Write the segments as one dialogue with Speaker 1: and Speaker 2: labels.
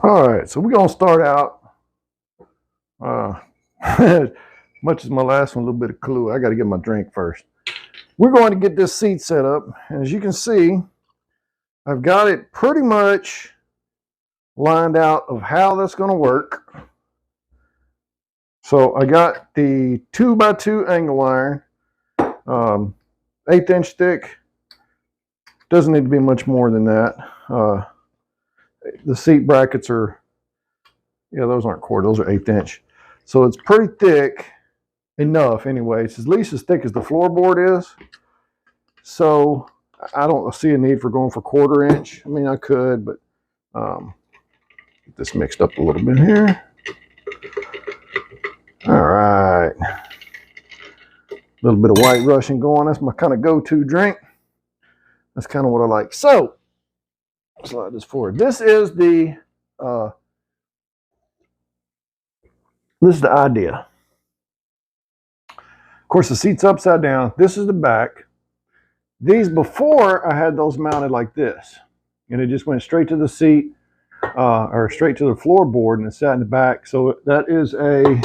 Speaker 1: All right, so we're gonna start out. Much as my last one, a little bit of clue. I got to get my drink first. We're going to get this seat set up. And as you can see, I've got it pretty much lined out of how that's going to work. So I got the 2x2 angle iron, 1/8 inch thick. Doesn't need to be much more than that. The seat brackets are, yeah, those aren't quarter, those are 1/8 inch. So it's pretty thick enough anyway. It's at least as thick as the floorboard is. So I don't see a need for going for 1/4 inch. I mean, I could, but get this mixed up a little bit here. All right. A little bit of White Russian going. That's my kind of go-to drink. That's kind of what I like. So, slide this forward. This is the idea. Of course, the seat's upside down. This is the back. These before, I had those mounted like this. And it just went straight to the seat, or straight to the floorboard, and it sat in the back. So that is a,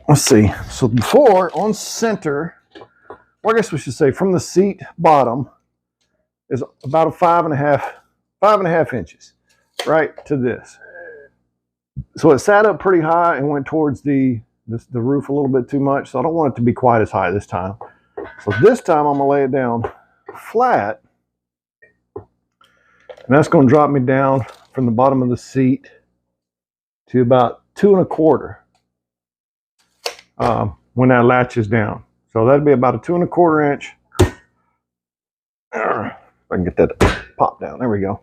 Speaker 1: let's see. So before, on center, or I guess we should say from the seat bottom, is about a 5.5 inches, right to this. So it sat up pretty high and went towards the roof a little bit too much. So I don't want it to be quite as high this time. So this time I'm gonna lay it down flat, and that's gonna drop me down from the bottom of the seat to about 2 1/4 when that latches down. So that'd be about a 2 1/4 inch. If I can get that pop down, there we go.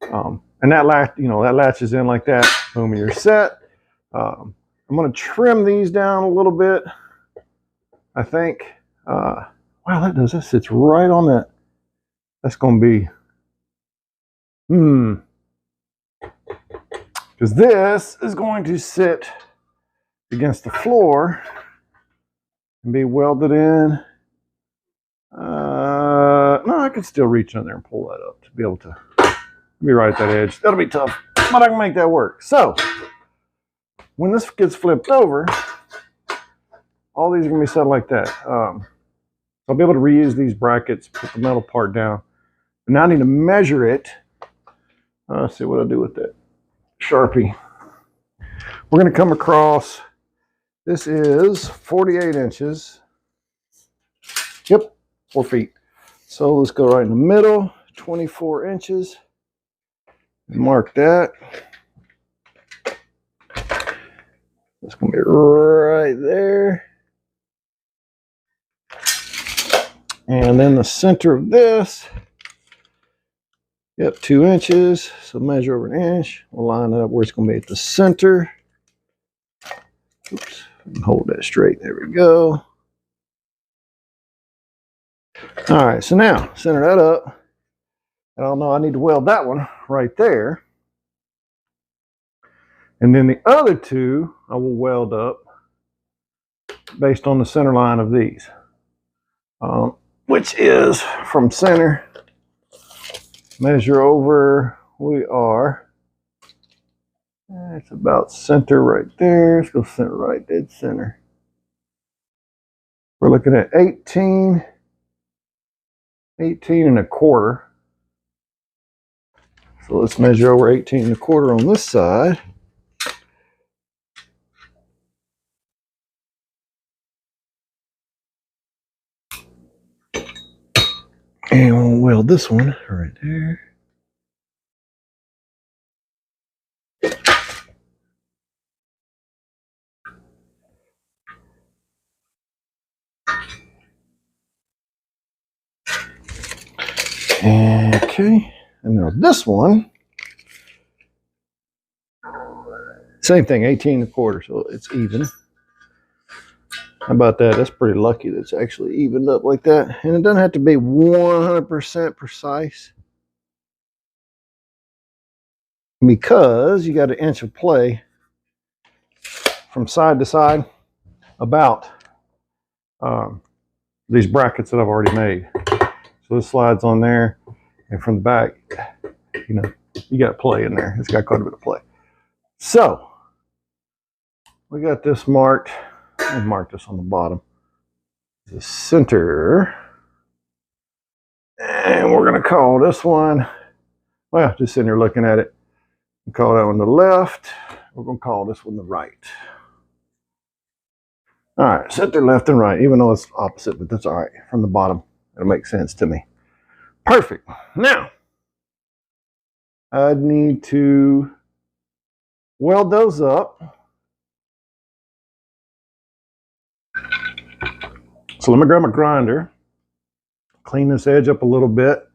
Speaker 1: And that latches in like that. Boom, you're set. I'm going to trim these down a little bit. I think. Wow, that sits right on that. That's going to be. Because this is going to sit against the floor and be welded in. No, I can still reach in there and pull that up to be able to be right at that edge. That'll be tough, but I can make that work. So when this gets flipped over, all these are going to be set like that. I'll be able to reuse these brackets, put the metal part down. But now I need to measure it. Let's see what I'll do with that Sharpie. We're going to come across, this is 48 inches. Yep, 4 feet. So let's go right in the middle, 24 inches. Mark that. It's going to be right there. And then the center of this, yep, 2 inches. So measure over 1 inch. We'll line it up where it's going to be at the center. Oops, hold that straight. There we go. All right, so now center that up. I don't know, I need to weld that one right there. And then the other two I will weld up based on the center line of these, which is from center, measure over, we are, it's about center right there. Let's go center right, dead center. We're looking at 18 1/4. So let's measure over 18 1/4 on this side. And we'll weld this one right there. Okay, and now this one, same thing, 18 1/4, so it's even. How about that? That's pretty lucky that it's actually evened up like that. And it doesn't have to be 100% precise, because you got 1 inch of play from side to side about these brackets that I've already made. So this slides on there, and from the back, you you know, you got play in there. It's got quite a bit of play. So we got this marked. I'll mark this on the bottom. The center. And we're going to call this one, well, just sitting here looking at it. We'll call that one the left. We're going to call this one the right. All right, center, left, and right, even though it's opposite, but that's all right. From the bottom, it'll make sense to me. Perfect. Now, I need to weld those up. So let me grab my grinder, clean this edge up a little bit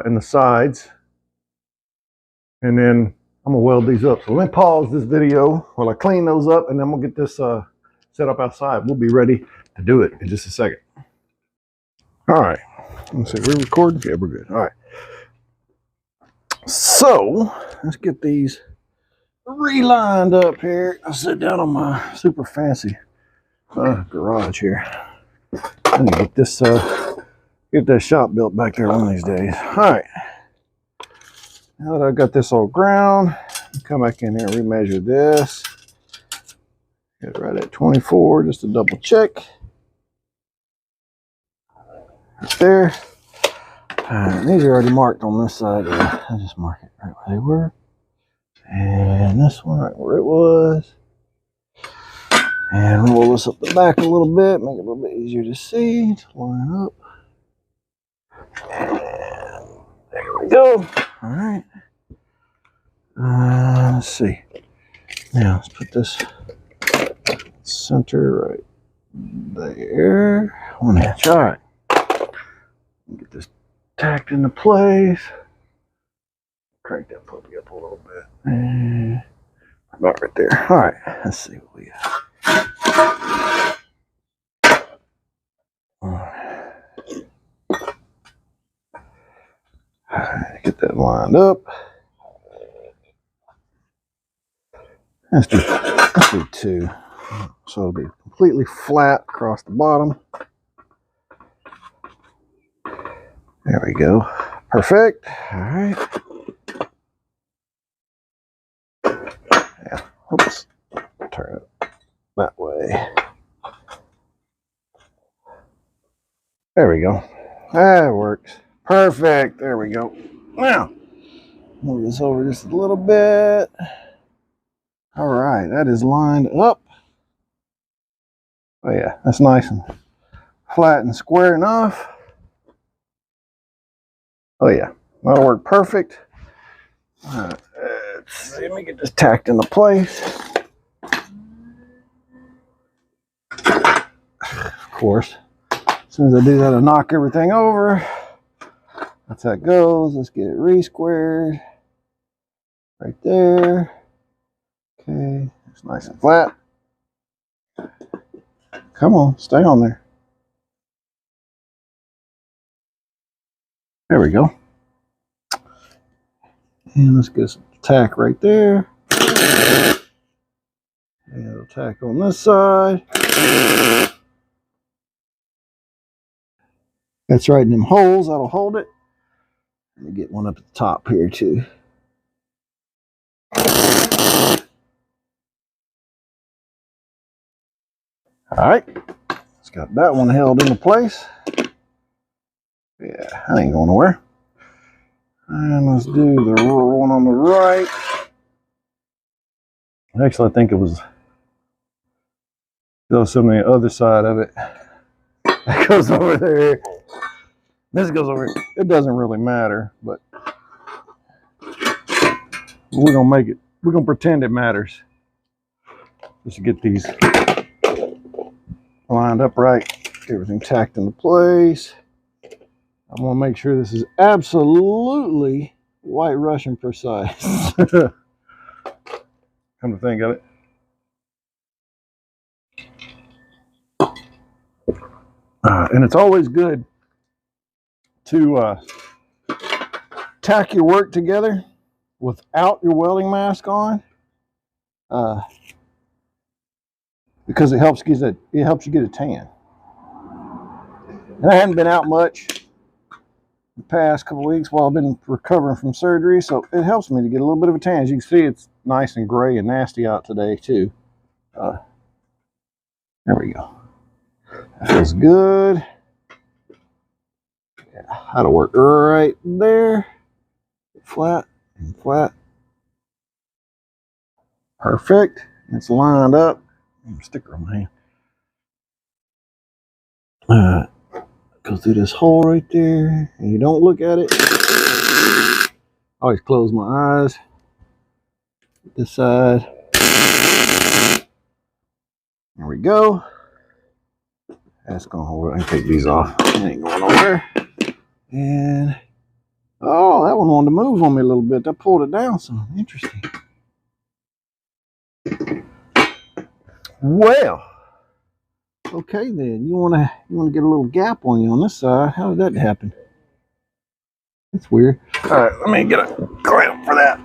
Speaker 1: in the sides, and then I'm gonna weld these up. So let me pause this video while I clean those up, and then we'll get this set up outside. We'll be ready to do it in just a second. All right, let's see, we're recording? Yeah, we're good. All right. So let's get these relined up here. I'll sit down on my super fancy garage here. I need to get this get that shop built back there one of these days. All right. Now that I've got this all ground, come back in here and remeasure this. Get it right at 24, just to double check. Right there. These are already marked on this side. I just mark it right where they were. And this one right where it was. And roll this up the back a little bit, make it a little bit easier to see. To line up. And there we go. All right. Let's see. Now let's put this center right there. 1 inch. All right. Get this tacked into place. Crank that puppy up a little bit. And about right there. All right. Let's see what we got. Get that lined up. Let's do 2. So it'll be completely flat across the bottom. There we go. Perfect. All right. Yeah. Oops. Turn it that way. There we go. That works. Perfect. There we go. Now, move this over just a little bit. All right, that is lined up. Oh yeah, that's nice and flat and square enough. Oh yeah, that'll work perfect. Let's see, let me get this tacked into place. Of course, as soon as I do that, I'll knock everything over. That's how it goes. Let's get it re-squared. Right there. Okay, it's nice and flat. Come on, stay on there. There we go. And let's get some tack right there. And it'll tack on this side. That's right in them holes. That'll hold it. Let me get one up at the top here too. All right, let's got that one held into place. Yeah, that ain't going nowhere. And let's do the one on the right. Actually, I think it was some of the other side of it. That goes over there. This goes over here. It doesn't really matter, but we're gonna make it. We're gonna pretend it matters. Just to get these lined up right, everything tacked into place. I want to make sure this is absolutely White Russian precise. Come to think of it. And it's always good to tack your work together without your welding mask on, because it helps you get a tan. And I haven't been out much, the past couple weeks while I've been recovering from surgery, so it helps me to get a little bit of a tan. As you can see, it's nice and gray and nasty out today too. There we go. That feels good. Yeah, that'll work right there. Flat and flat. Perfect. It's lined up. Sticker on my hand. Go through this hole right there, and you don't look at it. I always close my eyes. This side. There we go. That's gonna hold it. I can take these off. It ain't going nowhere. And oh, that one wanted to move on me a little bit. I pulled it down some. Interesting. Well, okay then. You wanna get a little gap on you on this side. How did that happen? That's weird. All right, let me get a clamp for that.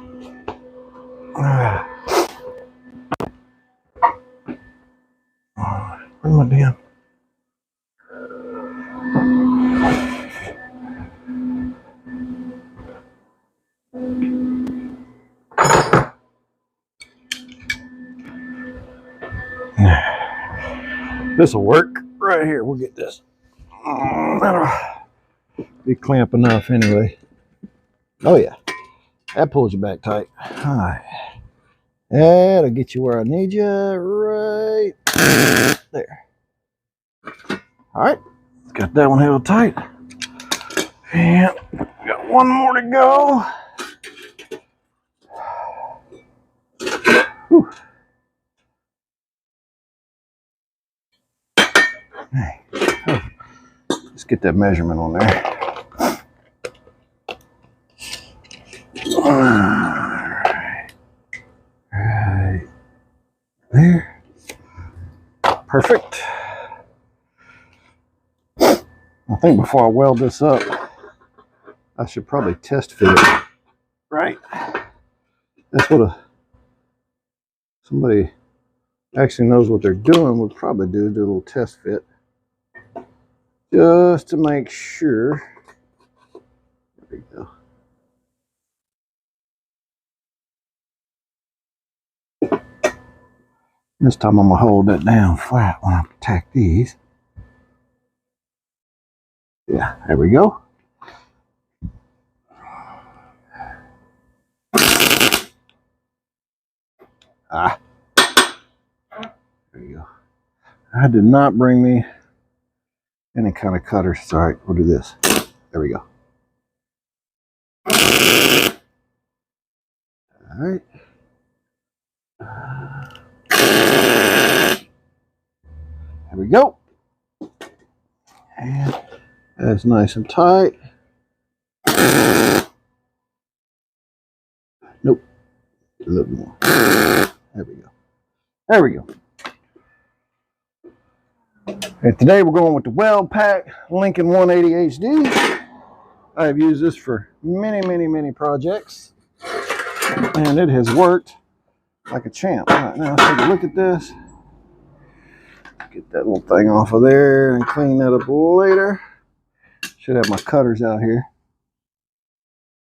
Speaker 1: Where's my damn? This will work right here. We'll get this. That'll be clamp enough anyway. Oh yeah, that pulls you back tight. All right, that'll get you where I need you right there. All right, got that one held tight, and got one more to go. Whew. Hey. Oh. Let's get that measurement on there. Right there. Perfect. I think before I weld this up, I should probably test fit it. Right? That's what somebody actually knows what they're doing would probably do a little test fit. Just to make sure. There we go. This time I'm going to hold that down flat when I tack these. Yeah, there we go. Ah. There you go. I did not bring me any kind of cutter. Sorry, we'll do this. There we go. All right. There we go. And that's nice and tight. Nope. A little more. There we go. There we go. And today we're going with the Weld Pack Lincoln 180 HD. I've used this for many projects, and it has worked like a champ. All right, now let's take a look at this. Get that little thing off of there and clean that up later. Should have my cutters out here.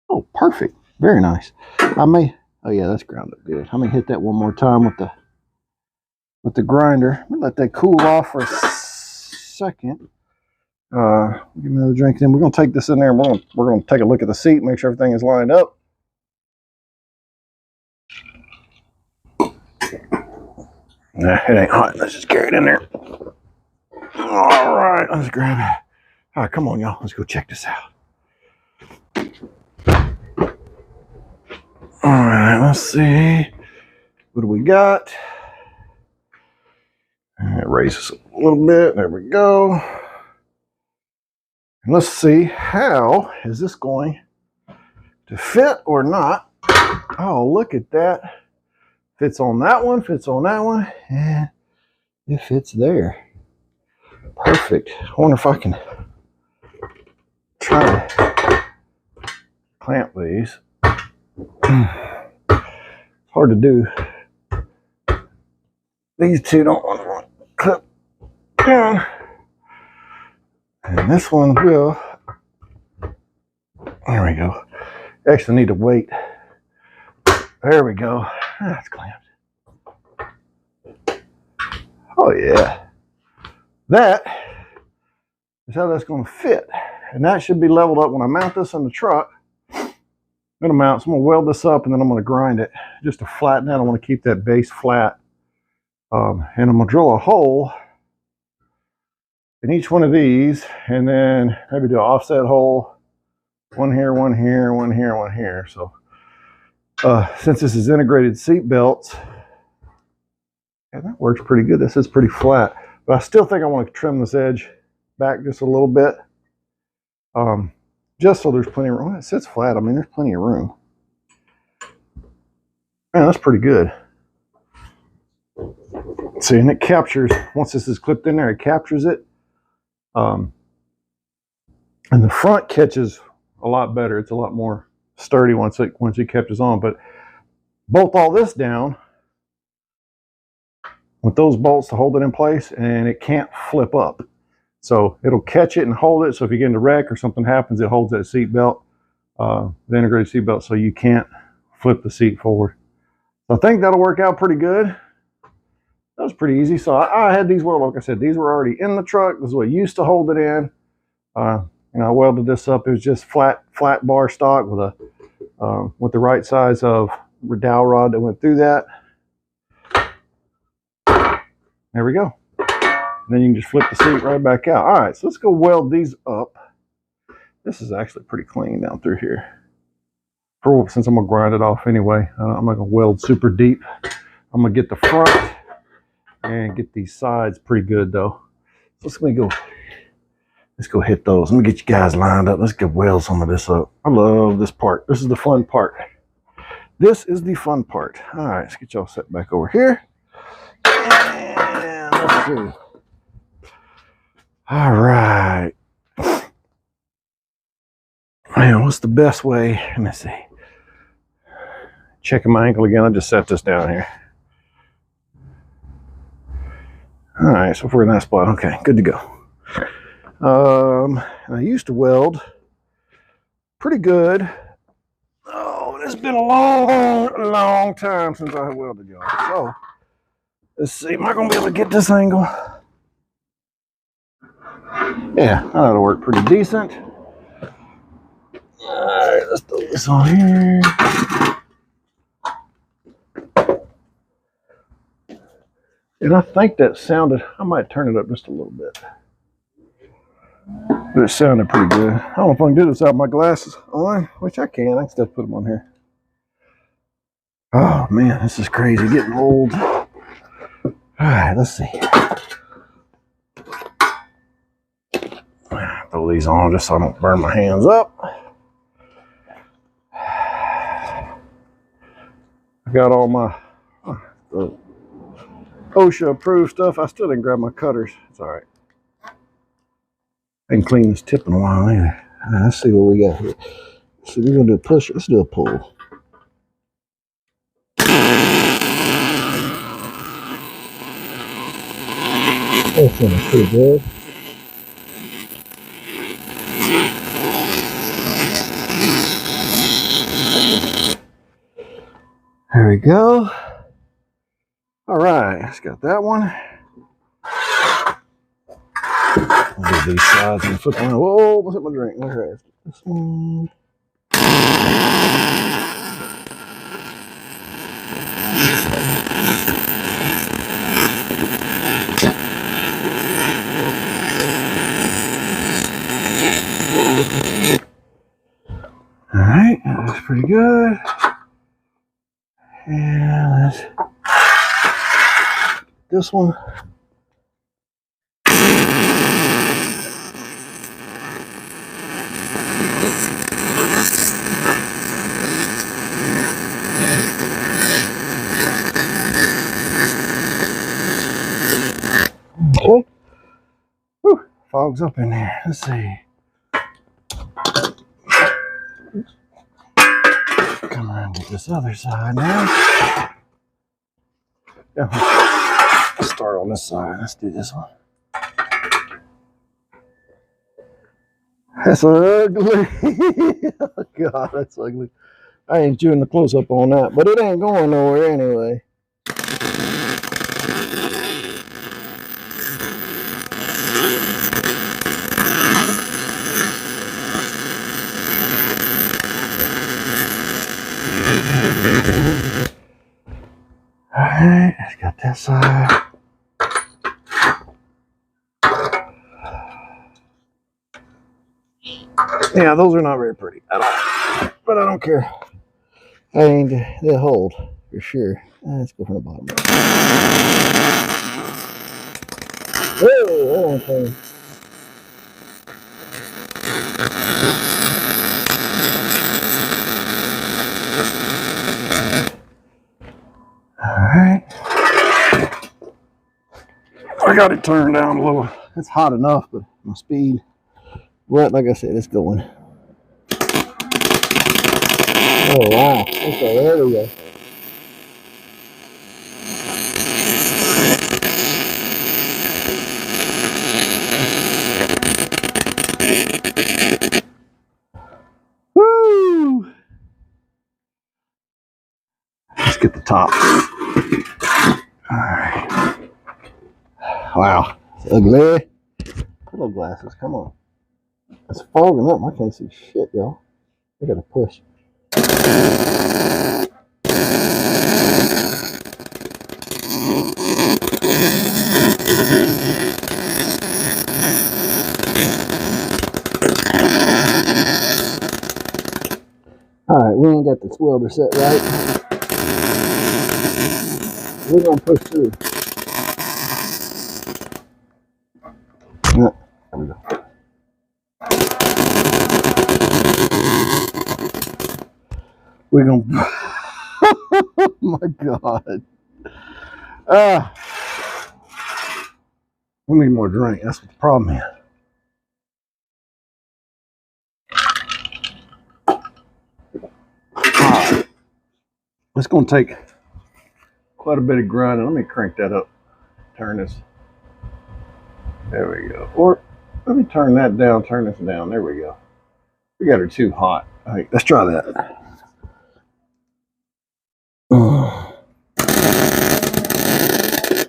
Speaker 1: Oh, perfect. Very nice. Oh yeah, that's ground up good. I may hit that one more time with the grinder. I'm gonna let that cool off for a second. Give me another drink. Then we're gonna take this in there and we're gonna take a look at the seat, make sure everything is lined up. Nah, it ain't hot. Let's just carry it in there. All right, let's grab it. All right, come on, y'all. Let's go check this out. All right, let's see. What do we got? It raises a little bit. There we go. And let's see, how is this going to fit or not? Oh, look at that. Fits on that one, fits on that one, and it fits there. Perfect. I wonder if I can try to clamp these. Hard to do. These two don't want to clip down. And this one will. There we go. Actually need to wait. There we go. That's clamped. Oh yeah. That is how that's going to fit. And that should be leveled up when I mount this on the truck. I'm going to weld this up and then I'm going to grind it just to flatten it. I want to keep that base flat. And I'm going to drill a hole in each one of these and then maybe do an offset hole. One here, one here, one here, one here. So since this is integrated seat belts, yeah, that works pretty good. This is pretty flat, but I still think I want to trim this edge back just a little bit, just so there's plenty of room. It sits flat. I mean, there's plenty of room. Man, that's pretty good. See, and it captures, once this is clipped in there, it captures it. And the front catches a lot better. It's a lot more sturdy once it catches on. But bolt all this down with those bolts to hold it in place, and it can't flip up. So it'll catch it and hold it. So if you get in a wreck or something happens, it holds that seat belt, the integrated seat belt, so you can't flip the seat forward. So I think that'll work out pretty good. That was pretty easy. So I had these, well, like I said, these were already in the truck. This is what I used to hold it in. You know, I welded this up. It was just flat bar stock with the right size of dowel rod that went through that. There we go. And then you can just flip the seat right back out. All right, so let's go weld these up. This is actually pretty clean down through here. Since I'm gonna grind it off anyway, I'm not gonna weld super deep. I'm gonna get the front and get these sides pretty good though. So let's go hit those. Let me get you guys lined up. Let's go weld some of this up. I love this part. This is the fun part. This is the fun part. All right, let's get y'all set back over here. And let's see. All right. Man, what's the best way? Let me see. Checking my ankle again. I'll just set this down here. All right, so we're in that spot. Okay, good to go. I used to weld pretty good. Oh, it's been a long time since I welded, y'all. So let's see. Am I gonna be able to get this angle? Yeah, that'll work pretty decent. All right, let's throw this on here. And I think that sounded, I might turn it up just a little bit. But it sounded pretty good. I don't know if I can do this without my glasses on, which I can still put them on here. Oh man, this is crazy, getting old. All right, let's see. Throw these on just so I don't burn my hands up. I got all my OSHA approved stuff. I still didn't grab my cutters. It's all right. I ain't cleaned this tip in a while either. Let's see what we got here. So we're gonna do a push. Let's do a pull. That feels pretty good. There we go. All right, let's got that one. I'll do these sides and flip around. Whoa, what's up my drink? All right, this one. All right, that's pretty good. And let's this one. Okay. Whew, fog's up in there. Let's see. Come around to this other side now. Yeah, let's start on this side. Let's do this one. That's ugly. Oh, God, that's ugly. I ain't doing the close up on that, but it ain't going nowhere anyway. Alright, let's got that side. Yeah, those are not very pretty at all, but I don't care. They'll hold for sure. Let's go from the bottom. Oh, okay. Alright. I got it turned down a little. It's hot enough, but my speed, but like I said, it's going. Oh, wow. Okay, there we go. Woo! Let's get the top. Alright. Wow. It's ugly. Little glasses, come on. It's fogging up. I can't see shit, y'all. I gotta push. Alright, we ain't got this welder set right. We're gonna push through. No, there we go. We're gonna. Oh my God. We need more drink. That's what the problem is. Alright. It's gonna take quite a bit of grinding. Let me crank that up. Turn this. There we go. Or let me turn that down, turn this down. There we go. We got her too hot. All right, let's try that.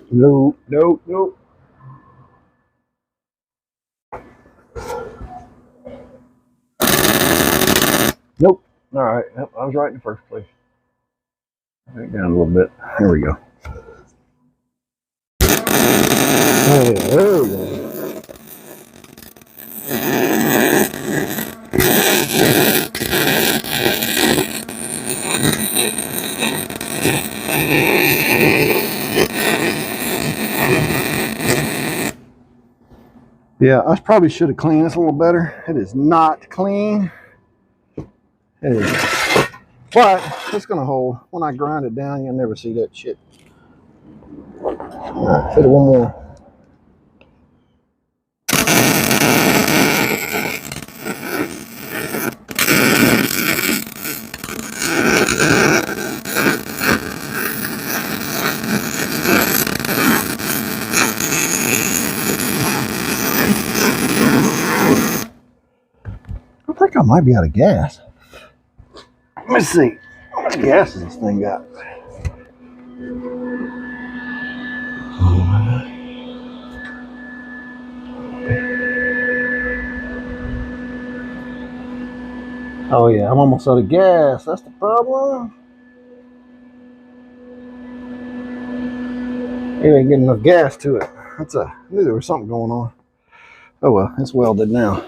Speaker 1: Nope, nope, nope. Nope. All right, yep, I was right in the first place. Turn it down a little bit. There we go. Oh, there we go. Yeah, I probably should have cleaned this a little better. It is not clean. It is, but it's gonna hold. When I grind it down, you'll never see that shit. All right, hit it one more. I think I might be out of gas. Let me see. How much gas has this thing got? Oh yeah, I'm almost out of gas. That's the problem. It ain't getting enough gas to it. I knew there was something going on. Oh well, it's welded now.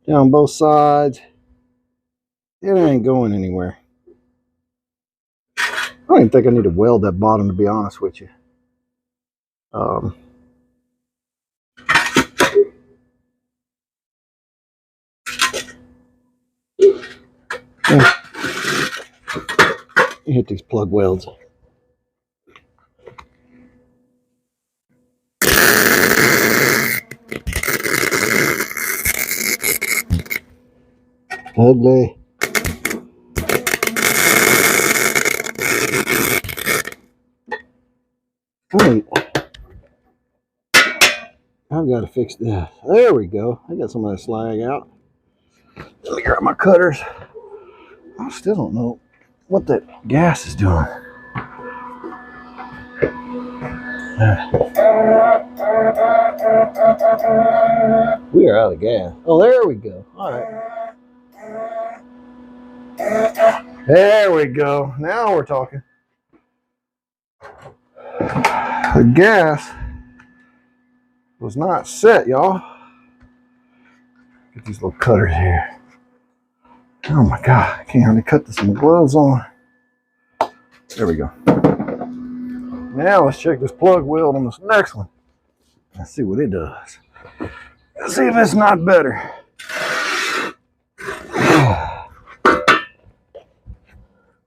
Speaker 1: Down both sides. It ain't going anywhere. I don't even think I need to weld that bottom, to be honest with you. You hit these plug welds. Ugly. Wait. I've got to fix this. There we go. I got some of that slag out. Let me grab my cutters. I still don't know what that gas is doing. We are out of gas. Oh, there we go. All right. There we go. Now we're talking. The gas was not set, y'all. Get these little cutters here. Oh my God, I can't hardly cut this with my gloves on. There we go. Now let's check this plug weld on this next one. Let's see what it does. Let's see if it's not better.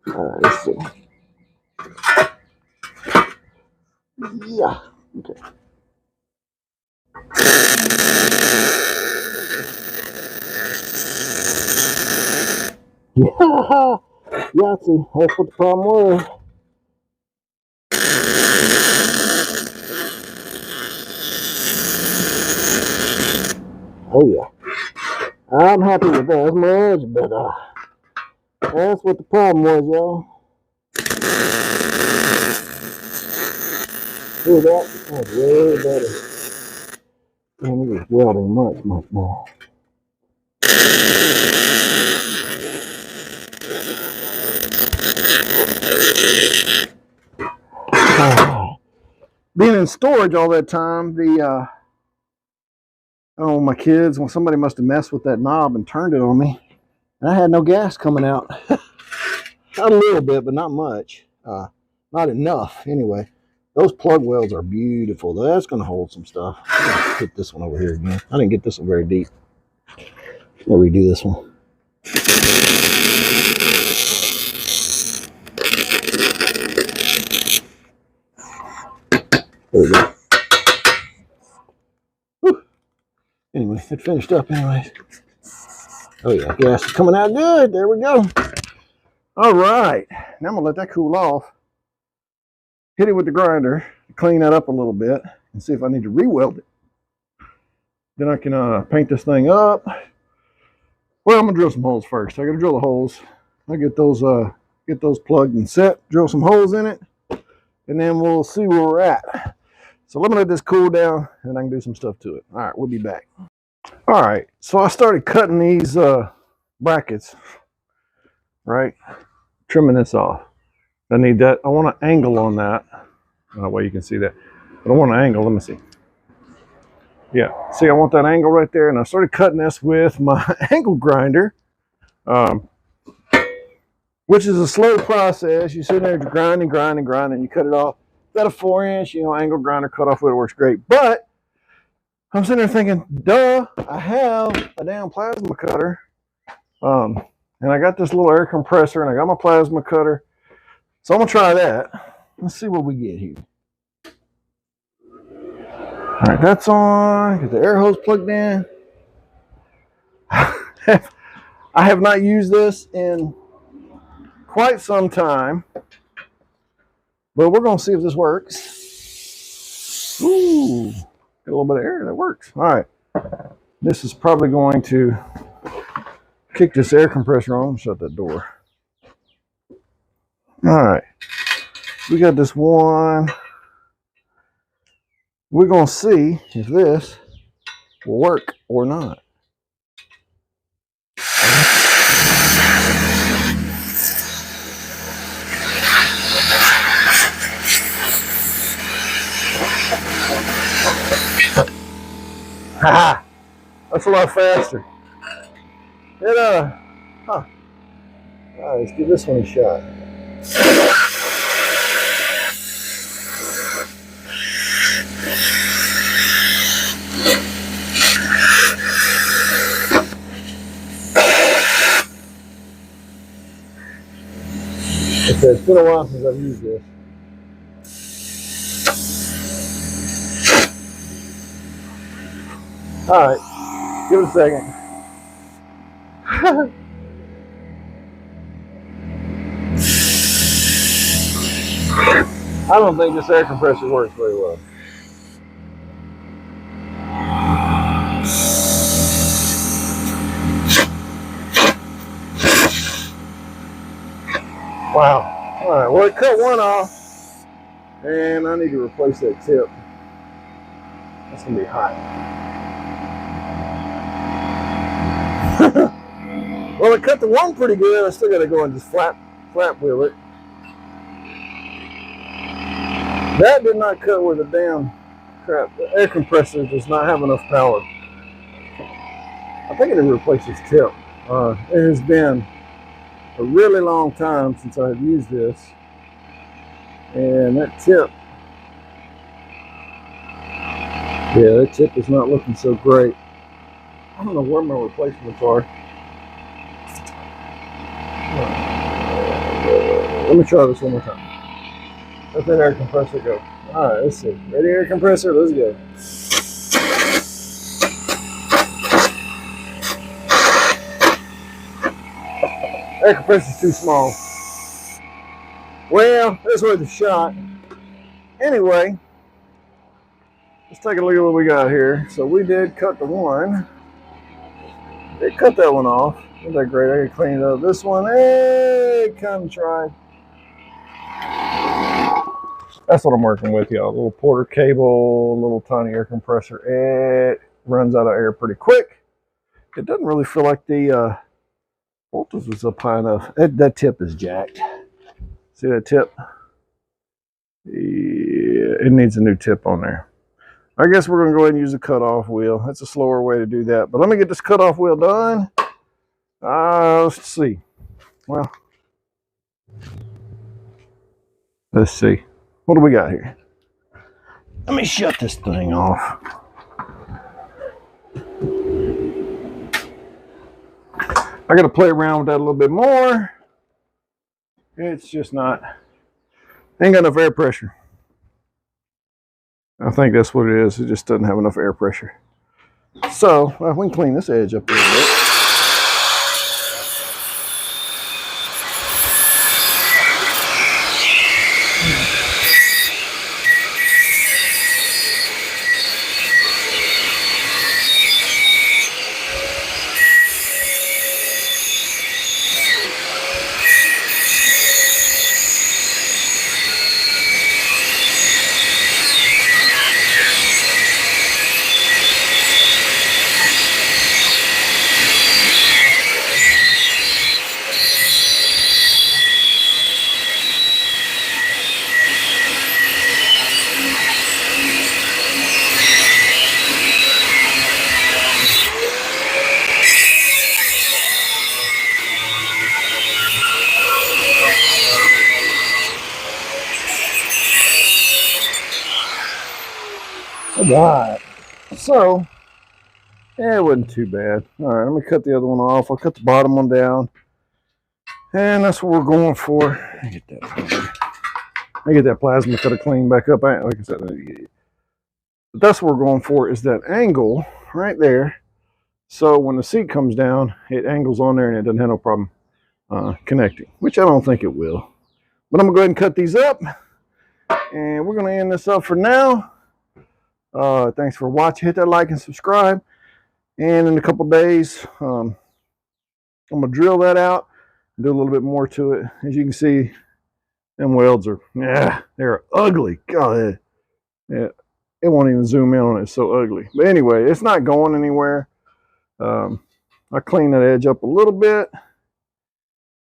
Speaker 1: All right, let's see. Yeah, okay. Yeah, Yahtzee, that's what the problem was. Oh yeah, I'm happy with that as much, but that's what the problem was, y'all. See that? That's way better. Man, it was welding much more. Being in storage all that time, my kids, when somebody must have messed with that knob and turned it on me, and I had no gas coming out. Not a little bit, but not much. Not enough, anyway. Those plug welds are beautiful. That's going to hold some stuff. I'm going to put this one over here again. I didn't get this one very deep. I'll redo this one. There we go. Whew. Anyway, it finished up anyways. Oh yeah, gas is coming out good. There we go. All right. Now I'm going to let that cool off. Hit it with the grinder. Clean that up a little bit. And see if I need to re-weld it. Then I can paint this thing up. Well, I'm going to drill some holes first. I got to drill the holes. I get those plugged and set. Drill some holes in it. And then we'll see where we're at. So let me let this cool down and I can do some stuff to it. All right, we'll be back. All right, so I started cutting these brackets, right? Trimming this off. I need that. I want an angle on that. That way you can see that. But I want an angle. Let me see. Yeah, see, I want that angle right there. And I started cutting this with my angle grinder, which is a slow process. You sit there grinding. You cut it off. Got a 4-inch, angle grinder cut off with it works great. But I'm sitting there thinking, duh, I have a damn plasma cutter. And I got this little air compressor and I got my plasma cutter. So I'm going to try that. Let's see what we get here. All right, that's on. Get the air hose plugged in. I have not used this in quite some time. But we're going to see if this works. Ooh, got a little bit of air. That works. All right. This is probably going to kick this air compressor on. Shut that door. All right. We got this one. We're going to see if this will work or not. Haha, that's a lot faster. All right, let's give this one a shot. Okay, it's been a while since I've used this. All right, give it a second. I don't think this air compressor works very well. Wow. All right, well, it cut one off, and I need to replace that tip. That's gonna be hot. Well, it cut the one pretty good. I still gotta go and just flat wheel it. That did not cut with a damn crap. The air compressor does not have enough power. I think I need to replace this tip. It has been a really long time since I've used this, and that tip, yeah, that tip is not looking so great. I don't know where my replacements are. Let me try this one more time. Let that air compressor go. All right, let's see. Ready, air compressor? Let's go. Air compressor's too small. Well, that's worth a shot. Anyway, let's take a look at what we got here. So we did cut the one. They cut that one off. Isn't that great? I can clean it up. This one, hey, kind of tried. That's what I'm working with, y'all. A little Porter cable, a little tiny air compressor. It runs out of air pretty quick. It doesn't really feel like the voltage was up high enough. That tip is jacked. See that tip? Yeah, it needs a new tip on there. I guess we're going to go ahead and use a cutoff wheel. That's a slower way to do that. But let me get this cutoff wheel done. Let's see. Well, let's see. What do we got here? Let me shut this thing off. I got to play around with that a little bit more. It's just not, ain't got enough air pressure. I think that's what it is. It just doesn't have enough air pressure. So, we can clean this edge up a little bit. Alright, so yeah, it wasn't too bad. Alright, let me cut the other one off. I'll cut the bottom one down. And that's what we're going for. I get that plasma cutter clean back up. Like I said, but that's what we're going for, is that angle right there. So when the seat comes down, it angles on there and it doesn't have no problem connecting, which I don't think it will. But I'm going to go ahead and cut these up. And we're going to end this up for now. Thanks for watching. Hit that like and subscribe. And in a couple days, I'm going to drill that out and do a little bit more to it. As you can see, them welds are, they're ugly. God, it won't even zoom in on it. It's so ugly. But anyway, it's not going anywhere. I clean that edge up a little bit.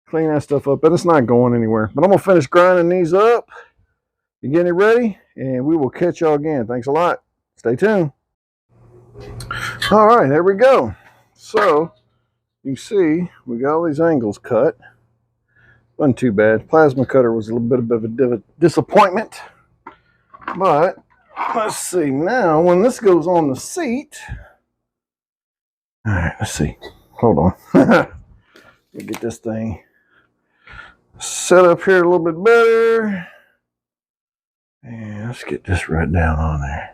Speaker 1: Clean that stuff up, but it's not going anywhere. But I'm going to finish grinding these up. You getting it ready? And we will catch y'all again. Thanks a lot. Stay tuned. All right, there we go. So you can see we got all these angles cut. Wasn't too bad. Plasma cutter was a little bit of a disappointment. But let's see now when this goes on the seat. All right, let's see. Hold on. Let me get this thing set up here a little bit better. And let's get this right down on there.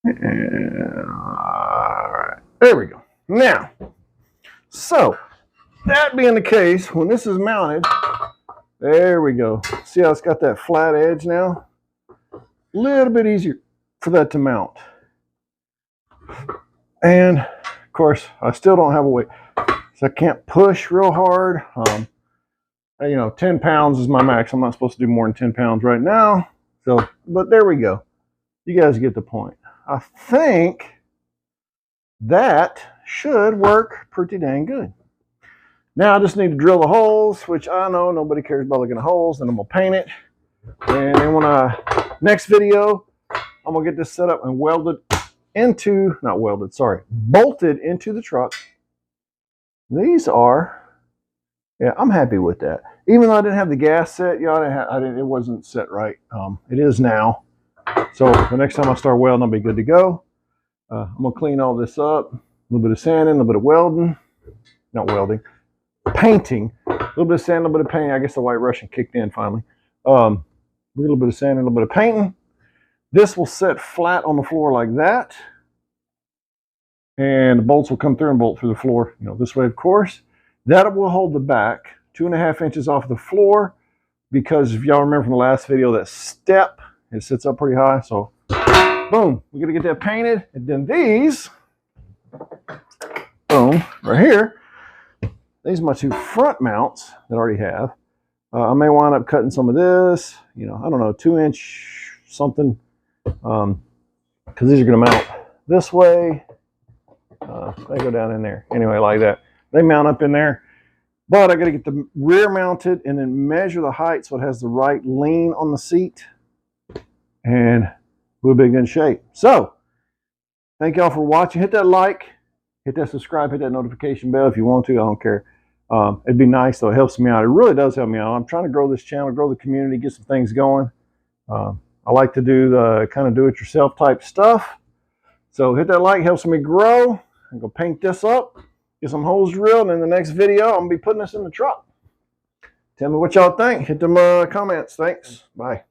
Speaker 1: And, all right, there we go. Now, so that being the case, when this is mounted, there we go. See how it's got that flat edge now? A little bit easier for that to mount. And of course, I still don't have a weight. So I can't push real hard. You know, 10 pounds is my max. I'm not supposed to do more than 10 pounds right now. So, but there we go. You guys get the point. I think that should work pretty dang good. Now I just need to drill the holes, which I know nobody cares about looking at holes, and I'm gonna paint it. And then when next video, I'm gonna get this set up and welded into, not welded, sorry, bolted into the truck. These are, yeah, I'm happy with that. Even though I didn't have the gas set, you know, it wasn't set right. It is now. So the next time I start welding, I'll be good to go. I'm gonna clean all this up. A little bit of sanding, a little bit of welding, not welding, painting. A little bit of sand, a little bit of painting. I guess the White Russian kicked in finally. A little bit of sand, a little bit of painting. This will set flat on the floor like that. And the bolts will come through and bolt through the floor, you know, this way, of course. That will hold the back 2.5 inches off the floor, because if y'all remember from the last video, that step, it sits up pretty high. So, boom, we're gonna get that painted. And then these, boom, right here, these are my 2 front mounts that I already have. I may wind up cutting some of this, you know, I don't know, 2-inch something, because these are gonna mount this way. They go down in there. Anyway, like that. They mount up in there. But I got to get the rear mounted and then measure the height so it has the right lean on the seat. And we'll be in good shape. So, thank y'all for watching. Hit that like, hit that subscribe, hit that notification bell if you want to. I don't care. It'd be nice, though. It helps me out. It really does help me out. I'm trying to grow this channel, grow the community, get some things going. I like to do the kind of do-it-yourself type stuff. So hit that like, helps me grow. I'm going to paint this up, get some holes drilled, and in the next video, I'm going to be putting this in the truck. Tell me what y'all think. Hit them comments. Thanks. Bye.